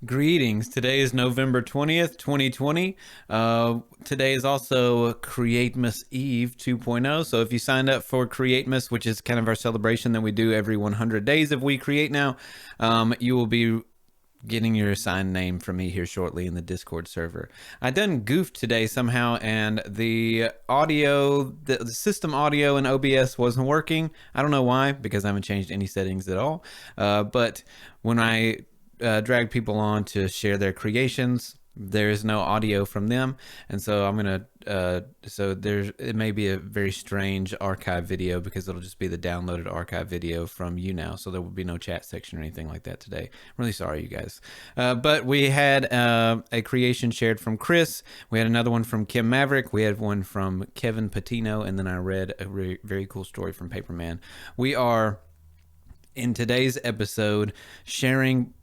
Greetings. Today is November 20th, 2020. Today is also Createmas Eve 2.0. So if you signed up for Createmas, which is kind of our celebration that we do every 100 days of We Create Now, you will be getting your assigned name from me here shortly in the Discord server. I done goofed today somehow, and the audio, the system audio in OBS wasn't working. I don't know why, because I haven't changed any settings at all. But when I drag people on to share their creations, there is no audio from them, and so I'm gonna it may be a very strange archive video because it'll just be the downloaded archive video from YouNow, so there will be no chat section or anything like that today. I'm really sorry, you guys. But we had a creation shared from Chris. We had another one from Kim Maverick. We had one from Kevin Patino, and then I read a very cool story from Paperman. We are in today's episode sharing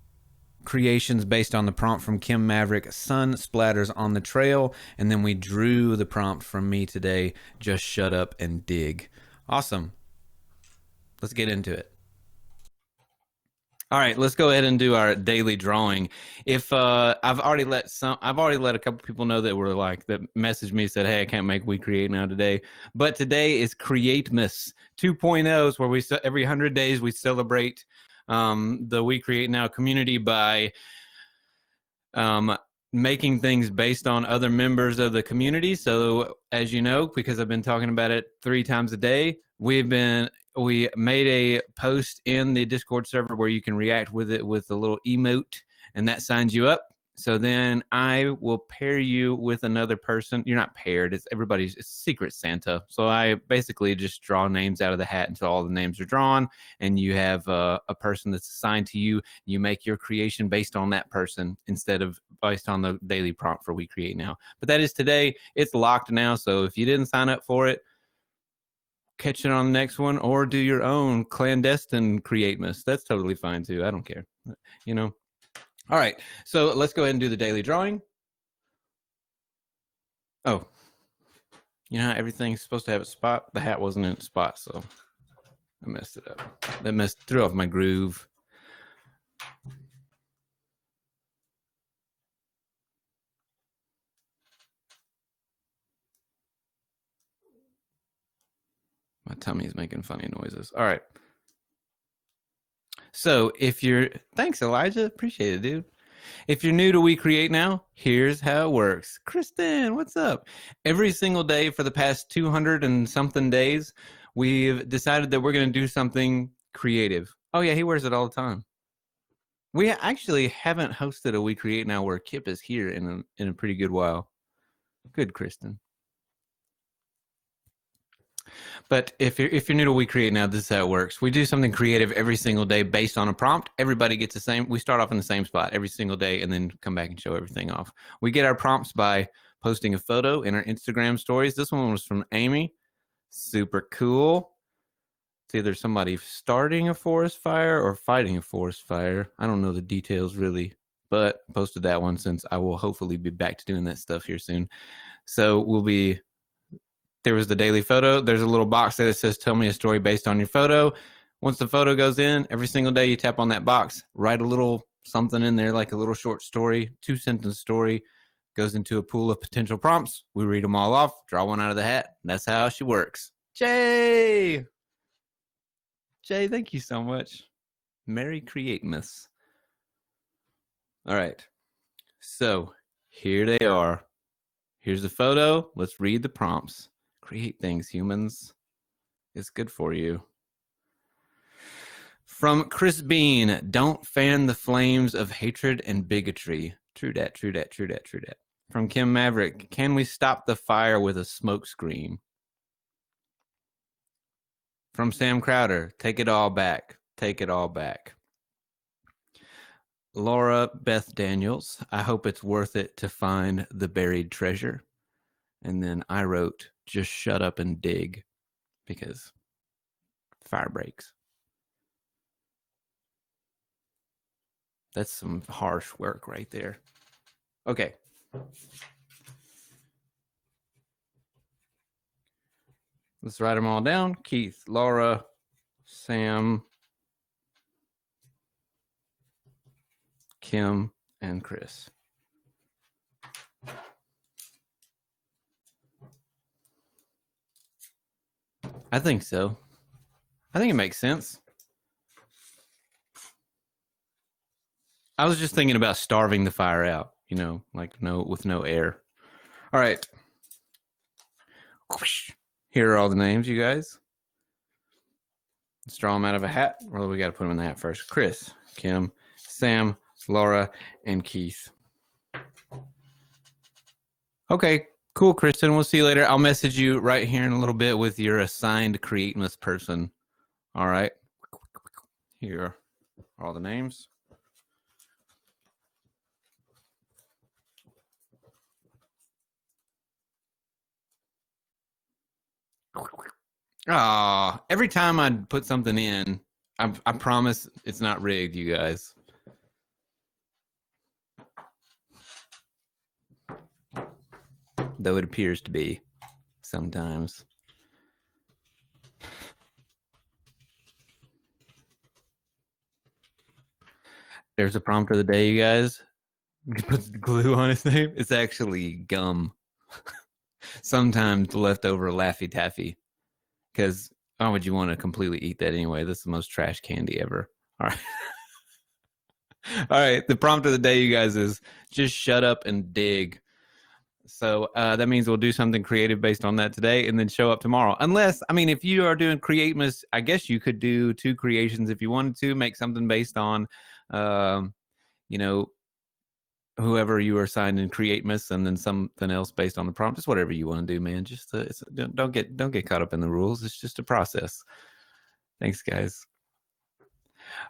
creations based on the prompt from Kim Maverick, Sun Splatters on the Trail, and then we drew the prompt from me today, Just Shut Up and Dig. Awesome. Let's get into it. All right, let's go ahead and do our daily drawing. If I've already let a couple people know that were like that messaged me, said, "Hey, I can't make We Create Now today." But today is Createmas 2.0, where we every 100 days we celebrate the We Create Now community by making things based on other members of the community. So as you know, because I've been talking about it 3 times a day, we made a post in the Discord server where you can react with it with a little emote, and that signs you up. So then I will pair you with another person. You're not paired. It's Secret Santa. So I basically just draw names out of the hat until all the names are drawn, and you have a person that's assigned to you. You make your creation based on that person instead of based on the daily prompt for We Create Now. But that is today. It's locked now. So if you didn't sign up for it, catch it on the next one, or do your own clandestine Createmas. That's totally fine too. I don't care. You know. All right, so let's go ahead and do the daily drawing. Oh, you know how everything's supposed to have a spot? The hat wasn't in a spot, so I messed it up. That threw off my groove. My tummy's making funny noises. All right. So thanks, Elijah. Appreciate it, dude. If you're new to We Create Now, here's how it works. Kristen, what's up? Every single day for the past 200 and something days, we've decided that we're going to do something creative. Oh, yeah, he wears it all the time. We actually haven't hosted a We Create Now where Kip is here in a pretty good while. Good, Kristen. But if you're new to We Create Now, this is how it works. We do something creative every single day based on a prompt. Everybody gets the same. We start off in the same spot every single day and then come back and show everything off. We get our prompts by posting a photo in our Instagram stories. This one was from Amy. Super cool. It's either somebody starting a forest fire or fighting a forest fire. I don't know the details really, but posted that one since I will hopefully be back to doing that stuff here soon. So there was the daily photo. There's a little box there that says, tell me a story based on your photo. Once the photo goes in, every single day you tap on that box, write a little something in there, like a little short story, 2-sentence story, goes into a pool of potential prompts. We read them all off, draw one out of the hat. That's how she works. Jay, thank you so much. Merry Createmas. All right. So here they are. Here's the photo. Let's read the prompts. Create things, humans. It's good for you. From Chris Bean, don't fan the flames of hatred and bigotry. True dat, true dat, true dat, true dat. From Kim Maverick, can we stop the fire with a smoke screen? From Sam Crowder, take it all back. Take it all back. Laura Beth Daniels, I hope it's worth it to find the buried treasure. And then I wrote, just shut up and dig, because fire breaks. That's some harsh work right there. Okay. Let's write them all down. Keith, Laura, Sam, Kim, and Chris. I think so. I think it makes sense. I was just thinking about starving the fire out, like with no air. All right. Here are all the names, you guys. Let's draw them out of a hat. Well, we got to put them in the hat first. Chris, Kim, Sam, Laura, and Keith. Okay, cool, Kristen. We'll see you later. I'll message you right here in a little bit with your assigned CreateNow person. All right. Here are all the names. Every time I put something in, I promise it's not rigged, you guys. Though it appears to be sometimes. There's a prompt of the day, you guys. Put glue on his name. It's actually gum. Sometimes leftover Laffy Taffy. Because why would you want to completely eat that anyway? This is the most trash candy ever. All right. All right. The prompt of the day, you guys, is just shut up and dig. So that means we'll do something creative based on that today and then show up tomorrow. Unless, if you are doing CreateNow, I guess you could do 2 creations if you wanted to, make something based on, whoever you are assigned in CreateNow, and then something else based on the prompt. Just whatever you want to do, man. Just don't get caught up in the rules. It's just a process. Thanks, guys.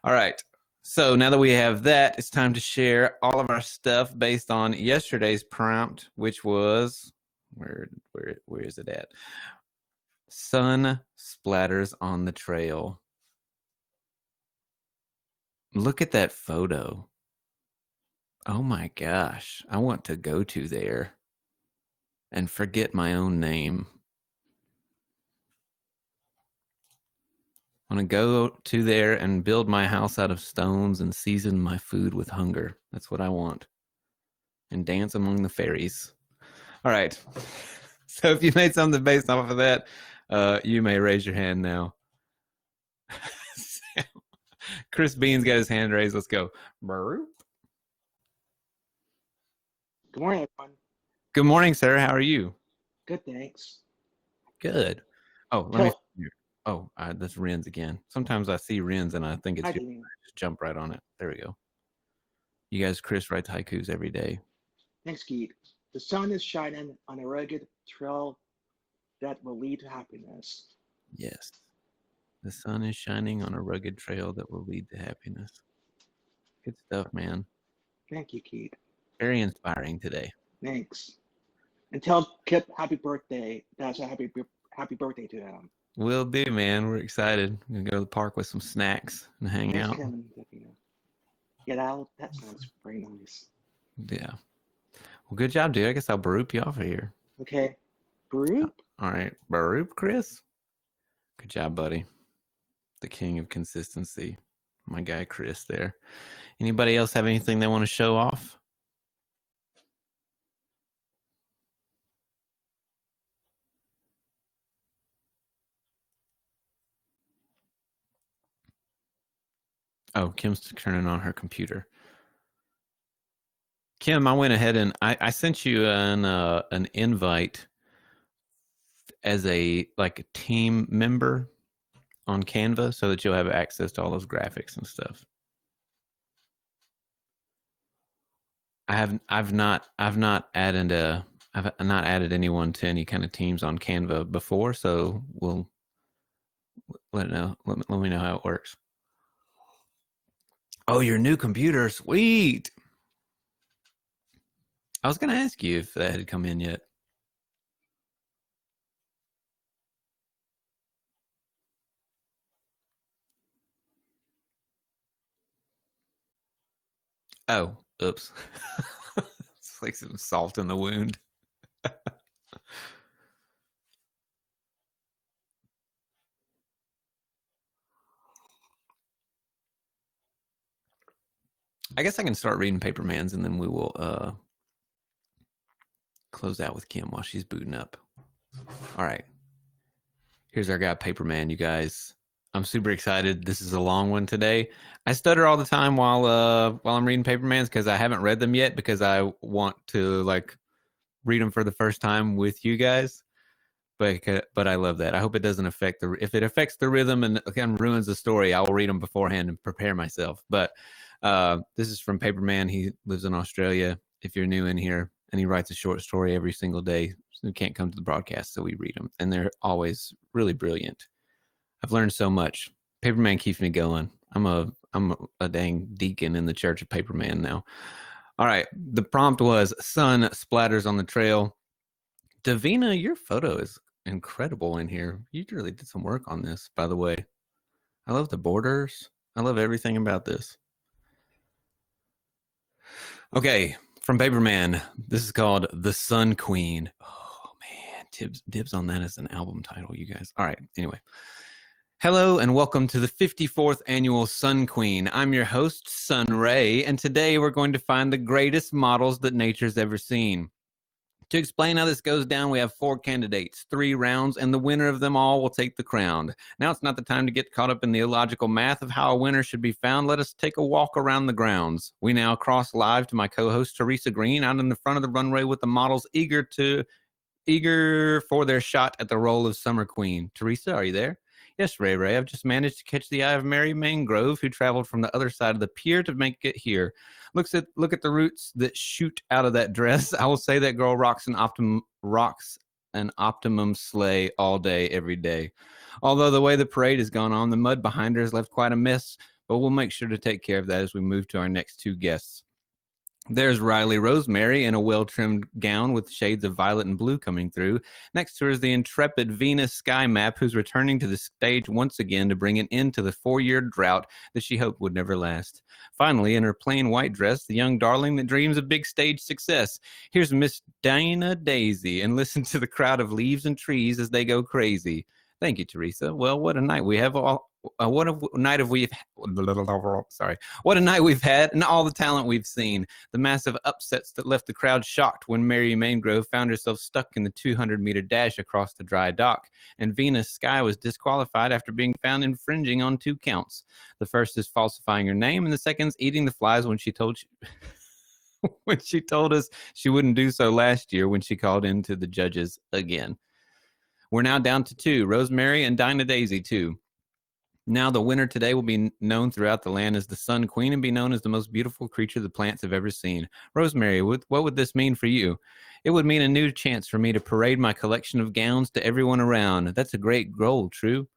All right. So now that we have that, it's time to share all of our stuff based on yesterday's prompt, which was where is it at? Sun splatters on the trail. Look at that photo. Oh my gosh, I want to go to there and forget my own name. I want to go to there and build my house out of stones and season my food with hunger. That's what I want. And dance among the fairies. All right. So if you made something based off of that, you may raise your hand now. Chris Bean's got his hand raised. Let's go. Good morning, everyone. Good morning, sir. How are you? Good, thanks. Good. Oh, let me. Oh, that's Ren's again. Sometimes I see Ren's and I think it's you. Just jump right on it. There we go. You guys, Chris writes haikus every day. Thanks, Keith. The sun is shining on a rugged trail that will lead to happiness. Yes. The sun is shining on a rugged trail that will lead to happiness. Good stuff, man. Thank you, Keith. Very inspiring today. Thanks. And tell Kip happy birthday. That's a happy birthday to him. Will do, man. We're excited. We're going to go to the park with some snacks and hang out. Yeah, that sounds very nice. Yeah. Well, good job, dude. I guess I'll baroop you off of here. Okay. Baroop? All right. Baroop, Chris. Good job, buddy. The king of consistency. My guy, Chris, there. Anybody else have anything they want to show off? Oh, Kim's turning on her computer. Kim, I went ahead and I sent you an invite as a team member on Canva so that you'll have access to all those graphics and stuff. I've not added anyone to any kind of teams on Canva before, so we'll let me know how it works. Oh, your new computer, sweet. I was going to ask you if that had come in yet. Oh, oops. It's like some salt in the wound. I guess I can start reading Paperman's, and then we will close out with Kim while she's booting up. All right. Here's our guy, Paperman, you guys. I'm super excited. This is a long one today. I stutter all the time while I'm reading Paperman's because I haven't read them yet because I want to like read them for the first time with you guys. But I love that. I hope it doesn't affect if it affects the rhythm and again ruins the story, I will read them beforehand and prepare myself. But this is from Paperman. He lives in Australia. If you're new in here, and he writes a short story every single day. So he can't come to the broadcast, so we read them, and they're always really brilliant. I've learned so much. Paperman keeps me going. I'm a dang deacon in the Church of Paperman now. All right. The prompt was sun splatters on the trail. Davina, your photo is incredible in here. You really did some work on this, by the way. I love the borders. I love everything about this. Okay, from Paperman, this is called The Sun Queen. Oh, man, dibs on that as an album title, you guys. All right, anyway. Hello and welcome to the 54th annual Sun Queen. I'm your host, Sun Ray, and today we're going to find the greatest models that nature's ever seen. To explain how this goes down, we have 4 candidates, 3 rounds, and the winner of them all will take the crown. Now it's not the time to get caught up in the illogical math of how a winner should be found. Let us take a walk around the grounds. We now cross live to my co-host, Teresa Green, out in the front of the runway with the models eager for their shot at the role of Summer Queen. Teresa, are you there? Yes, Ray. I've just managed to catch the eye of Mary Mangrove, who traveled from the other side of the pier to make it here. Look at the roots that shoot out of that dress. I will say that girl rocks an optimum sleigh all day, every day. Although the way the parade has gone on, the mud behind her has left quite a mess, but we'll make sure to take care of that as we move to our next 2 guests. There's Riley Rosemary in a well-trimmed gown with shades of violet and blue coming through. Next to her is the intrepid Venus Sky Map, who's returning to the stage once again to bring an end to the 4-year drought that she hoped would never last. Finally, in her plain white dress, the young darling that dreams of big stage success. Here's Miss Dinah Daisy, and listen to the crowd of leaves and trees as they go crazy. Thank you, Teresa. Well, what a night we have what a night we've had and all the talent we've seen. The massive upsets that left the crowd shocked when Mary Mangrove found herself stuck in the 200-meter dash across the dry dock, and Venus Sky was disqualified after being found infringing on 2 counts. The first is falsifying her name, and the second is eating the flies when she told us she wouldn't do so last year when she called in to the judges again. We're now down to 2, Rosemary and Dinah Daisy, too. Now the winner today will be known throughout the land as the Sun Queen and be known as the most beautiful creature the plants have ever seen. Rosemary, what would this mean for you? It would mean a new chance for me to parade my collection of gowns to everyone around. That's a great goal, true?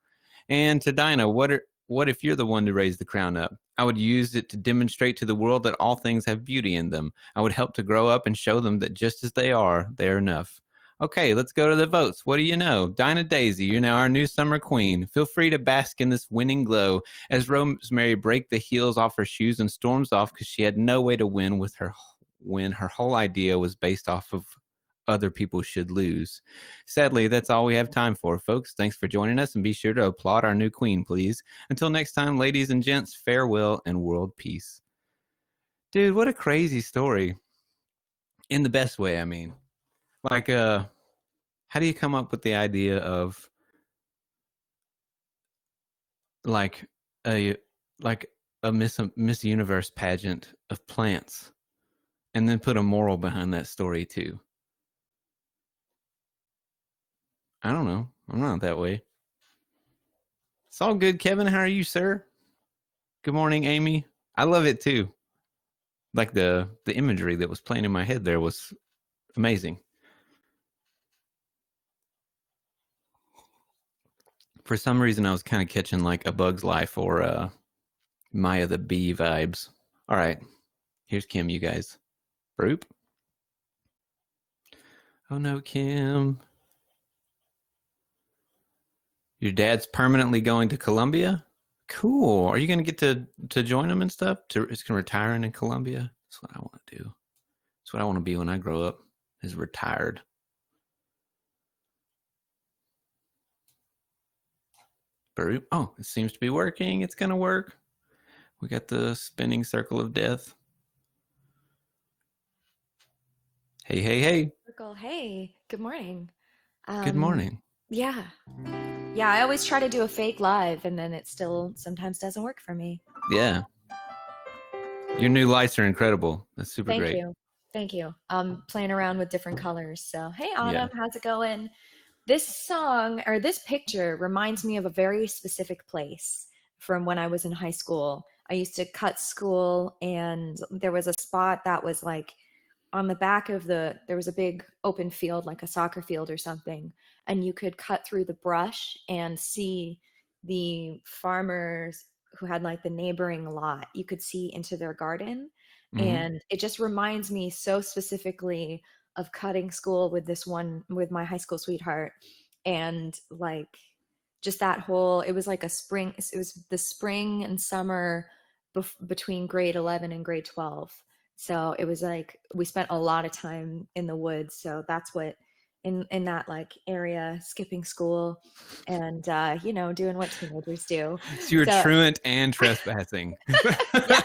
And to Dinah, what if you're the one to raise the crown up? I would use it to demonstrate to the world that all things have beauty in them. I would help to grow up and show them that just as they are enough. Okay, let's go to the votes. What do you know? Dinah Daisy, you're now our new Summer Queen. Feel free to bask in this winning glow as Rosemary breaks the heels off her shoes and storms off because she had no way to win when her whole idea was based off of other people should lose. Sadly, that's all we have time for, folks. Thanks for joining us, and be sure to applaud our new queen, please. Until next time, ladies and gents, farewell and world peace. Dude, what a crazy story. In the best way, I mean. Like, how do you come up with the idea of like a Miss Universe pageant of plants, and then put a moral behind that story too? I don't know. I'm not that way. It's all good, Kevin. How are you, sir? Good morning, Amy. I love it too. Like the imagery that was playing in my head there was amazing. For some reason, I was kind of catching like A Bug's Life or Maya the Bee vibes. All right, here's Kim, you guys. Broop. Oh no, Kim. Your dad's permanently going to Colombia? Cool. Are you going to get to join him and stuff? It's going to retire in Colombia? That's what I want to do. That's what I want to be when I grow up, is retired. Oh, it seems to be working. It's going to work. We got the spinning circle of death. Hey, hey, hey. Circle. Hey, good morning. Good Um, morning. yeah. Yeah, I always try to do a fake live and then it still sometimes doesn't work for me. Yeah. Your new lights are incredible. That's super Thank great. you. Thank you. Playing around with different colors. So, hey Yeah. Autumn, how's it going? This song or this picture reminds me of a very specific place from when I was in high school. I used to cut school and there was a spot that was like on the back of there was a big open field like a soccer field or something, and you could cut through the brush and see the farmers who had like the neighboring lot. You could see into their garden, Hmm. and it just reminds me so specifically of cutting school with this one with my high school sweetheart. And like just that whole, it was like a spring, it was the spring and summer between grade 11 and grade 12. So it was like we spent a lot of time in the woods. So that's what in that like area, skipping school and doing what teenagers do. So you were So truant and trespassing. yeah,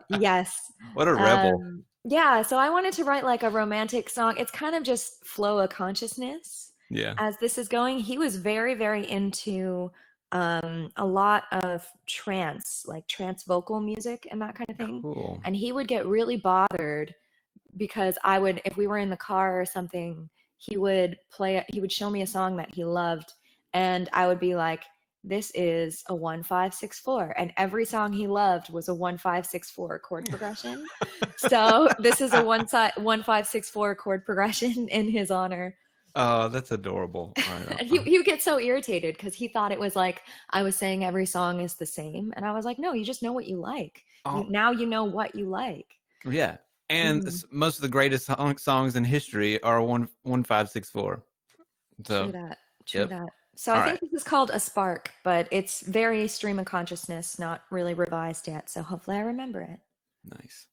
yes. What a rebel. Yeah, so I wanted to write like a romantic song. It's kind of just flow of consciousness Yeah. as this is going. He was very, very into a lot of trance, like trance vocal music and that kind of thing. Cool. And he would get really bothered because I would, if we were in the car or something, he would show me a song that he loved, and I would be like, this is a 1 5 6 4, and every song he loved was a 1 5 6 4 chord progression. So this is a 1 5 6 4 chord progression in his honor. Oh, that's adorable. All right. And he would get so irritated because he thought it was like I was saying every song is the same, and I was like, no, you just know what you like. Oh, Now you know what you like. yeah. And Mhm. most of the greatest songs in history are 1 1 5 6 4. True So, that. True yep. that. So I All think right. this is called A Spark, but it's very stream of consciousness, not really revised yet. So hopefully I remember it. Nice.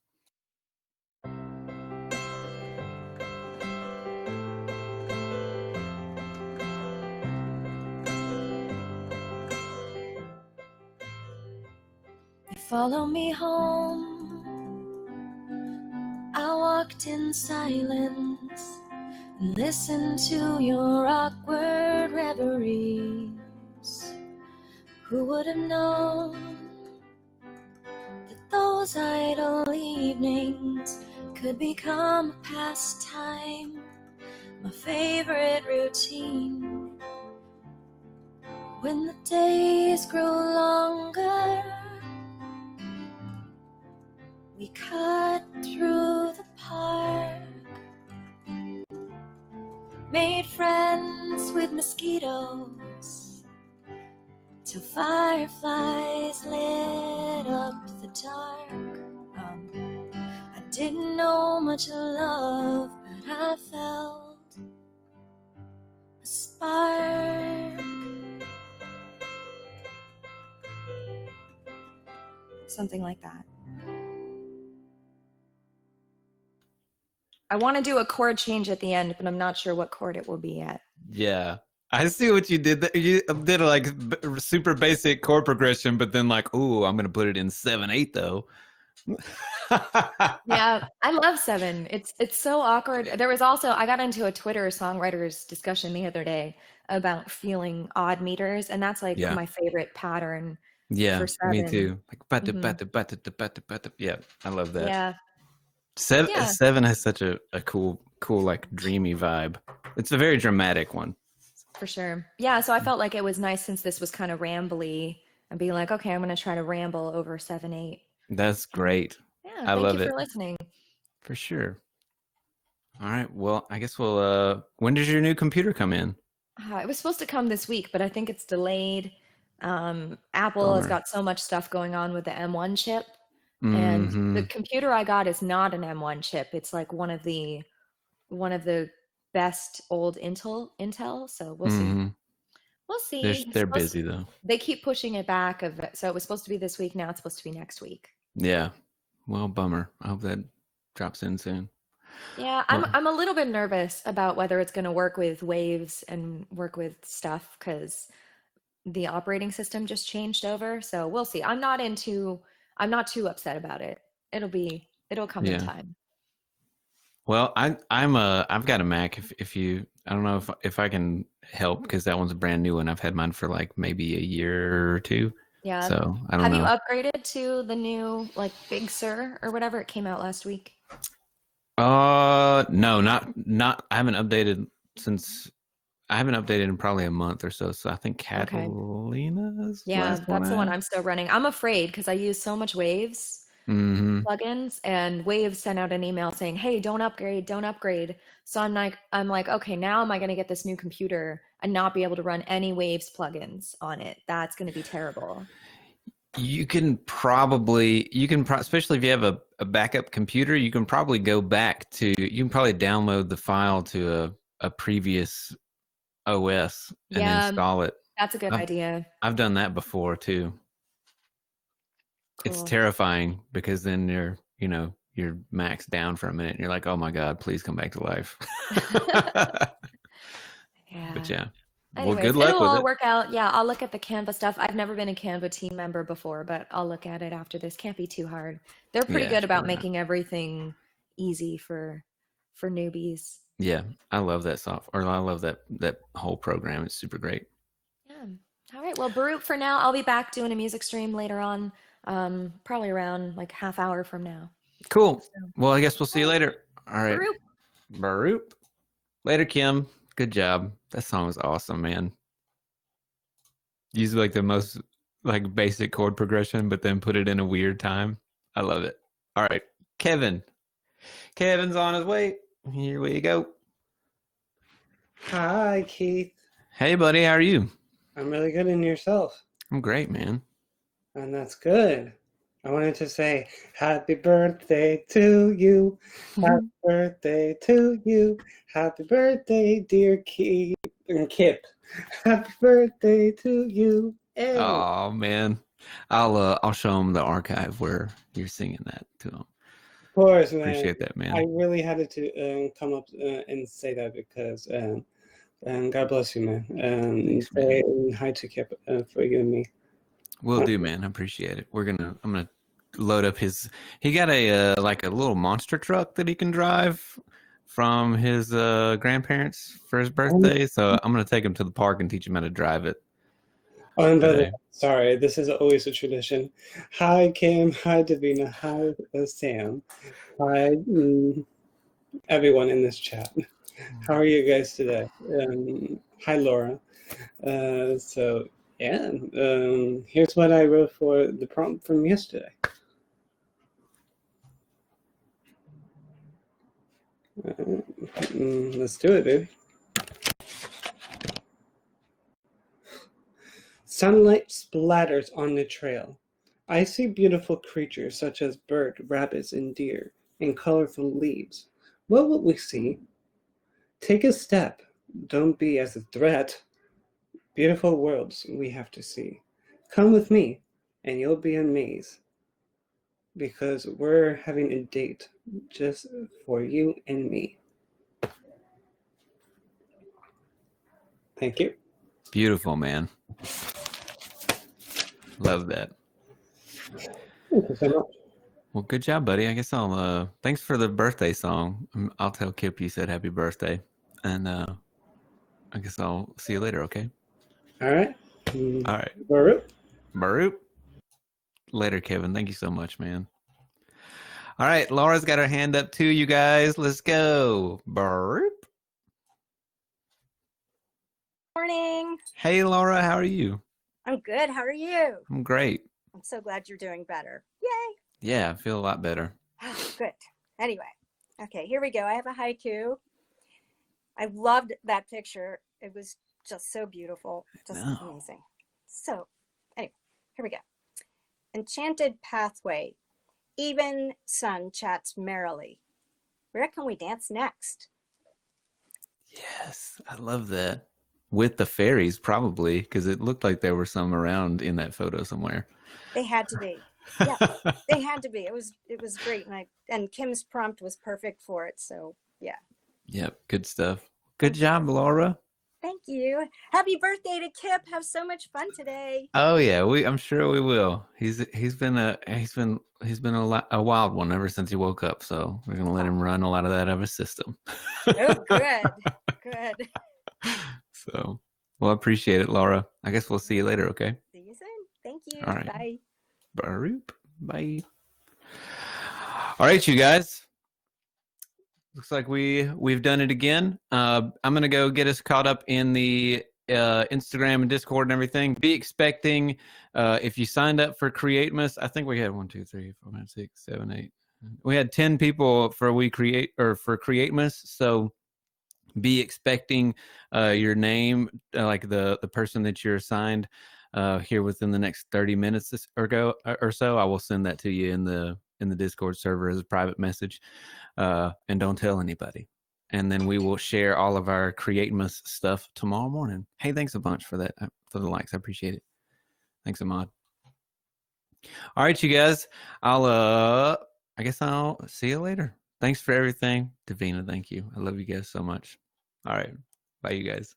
You follow me home. I walked in silence and listened to your awkward reveries. Who would have known that those idle evenings could become a pastime, my favorite routine? When the days grow longer, we cut through the park, made friends with mosquitoes till fireflies lit up the dark. I didn't know much of love, but I felt a spark. Something like that. I want to do a chord change at the end, but I'm not sure what chord it will be yet. Yeah. I see what you did. You did a like super basic chord progression, but then like, ooh, I'm gonna put it in 7/8 though. Yeah, I love seven. It's so awkward. There was also I got into a Twitter songwriters discussion the other day about feeling odd meters, and that's like Yeah. my favorite pattern Yeah, for me seven. too. Like bata Hmm. bata bata bata bata. Yeah, I love that. Yeah, Seven, yeah, seven has such a cool like dreamy vibe. It's a very dramatic one. for sure. Yeah, so I felt like it was nice since this was kind of rambly and being like, okay, I'm gonna try to ramble over 7/8. That's So great. yeah, I thank you love for it listening. for sure. All right. Well, I guess we'll when does your new computer come in? It was supposed to come this week, but I think it's delayed. Apple has Bummer. got so much stuff going on with the M1 chip, and the Mm-hmm. computer I got is not an M1 chip. It's like one of the best old Intel. So we'll see. Mm-hmm. We'll see. They're busy though. They keep pushing it back. So it was supposed to be this week. Now it's supposed to be next week. Yeah. Well, bummer. I hope that drops in soon. Yeah, I'm Well, I'm a little bit nervous about whether it's going to work with waves and work with stuff because the operating system just changed over. So we'll see. I'm not too upset about it. It'll come in yeah. time. Well, I've got a Mac. If you, I don't know if I can help because that one's a brand new one. I've had mine for like maybe a year or two, Yeah. so I don't Have you know. upgraded to the new like Big Sur or whatever it came out last week? No, not. Since I haven't updated in probably a month or so. So I think Okay. Catalina's Yeah, last one that's the I one had. I'm still running. I'm afraid because I use so much Waves Mm-hmm. plugins, and Waves sent out an email saying, "Hey, don't upgrade, don't upgrade." So I'm like, okay, now am I going to get this new computer and not be able to run any Waves plugins on it? That's going to be terrible. Especially if you have a backup computer, you can probably go back to, you can probably download the file to a previous OS and Yeah, install it. that's a good I've, idea. I've done that before too. It's Cool. terrifying because then you're maxed down for a minute and you're like, oh my God, please come back to life. But Yeah. yeah, well, good Anyways, luck it'll with all it. work out. Yeah, I'll look at the Canva stuff. I've never been a Canva team member before, but I'll look at it after this. Can't be too hard. They're pretty Yeah, good about sure not. making everything easy for newbies. Yeah, I love that software. Or I love that whole program. It's super great. Yeah. All right. Well, Baruch, for now, I'll be back doing a music stream later on, probably around like half hour from now. Cool. So, Well, I guess we'll see all you right. later. All right. Baruch. Baroop. Later, Kim. Good job. That song was awesome, man. Use like the most like basic chord progression, but then put it in a weird time. I love it. All right. Kevin. Kevin's on his way. Here we go. Hi, Keith. Hey, buddy. How are you? I'm really good in yourself, I'm great, man. and that's good. I wanted to say happy birthday to you. Happy birthday to you. Happy birthday, dear Keith and Kip. Happy birthday to you. Hey. Oh man, I'll show him the archive where you're singing that to him. Of course, man. Appreciate that, man. I really had to come up and say that because and God bless you, man. Thanks, man. Say hi to Kip for you and me. Will do, man. I appreciate it. I'm gonna load up he got a like a little monster truck that he can drive from his grandparents for his birthday. So I'm gonna take him to the park and teach him how to drive it. Oh, and by the way, Today. sorry, this is always a tradition. Hi, Kim. Hi, Davina. Hi, Sam. Hi, everyone in this chat. How are you guys today? Hi, Laura. So, yeah, here's what I wrote for the prompt from yesterday. Let's do it, baby. Sunlight splatters on the trail. I see beautiful creatures such as bird, rabbits, and deer, and colorful leaves. What will we see? Take a step. Don't be as a threat. Beautiful worlds we have to see. Come with me, and you'll be amazed. Because we're having a date just for you and me. Thank you. Beautiful, man. Love that. Thank you so much. Well, good job, buddy. I guess I'll thanks for the birthday song. I'll tell Kip you said happy birthday. And I guess I'll see you later, okay? All right. All right. Baruch. Baroop. Later, Kevin. Thank you so much, man. All right, Laura's got her hand up too, you guys. Let's go. Baroop. Morning. Hey, Laura, how are you? I'm good. How are you? I'm great. I'm so glad you're doing better. Yay. Yeah, I feel a lot better. Oh, good. Anyway, okay, here we go. I have a haiku. I loved that picture. It was just so beautiful. Just amazing. So, anyway, here we go. Enchanted pathway. Even sun chats merrily. Where can we dance next? Yes, I love that. With the fairies, probably, because it looked like there were some around in that photo somewhere. They had to be. Yeah, they had to be. It was great, and Kim's prompt was perfect for it. So yeah. Yep, good stuff. Good job, Laura. Thank you. Happy birthday to Kip. Have so much fun today. Oh yeah, I'm sure we will. He's been a wild one ever since he woke up. So we're gonna let him run a lot of that out of his system. Oh, good. Good. So, well, I appreciate it, Laura. I guess we'll see you later. Okay. See you soon. Thank you. All right. Bye. Bye. All right, you guys. Looks like we've done it again. I'm gonna go get us caught up in the Instagram and Discord and everything. Be expecting if you signed up for Createmas. I think we had 1, 2, 3, 4, 5, 6, 7, 8. We had 10 people for Createmas. So be expecting your name, like the person that you're assigned here within the next 30 minutes or so. I will send that to you in the Discord server as a private message, and don't tell anybody. And then we will share all of our Createmas stuff tomorrow morning. Hey, thanks a bunch for that, for the likes. I appreciate it. Thanks, Ahmad. All right, you guys. I guess I'll see you later. Thanks for everything. Davina, thank you. I love you guys so much. All right. Bye, you guys.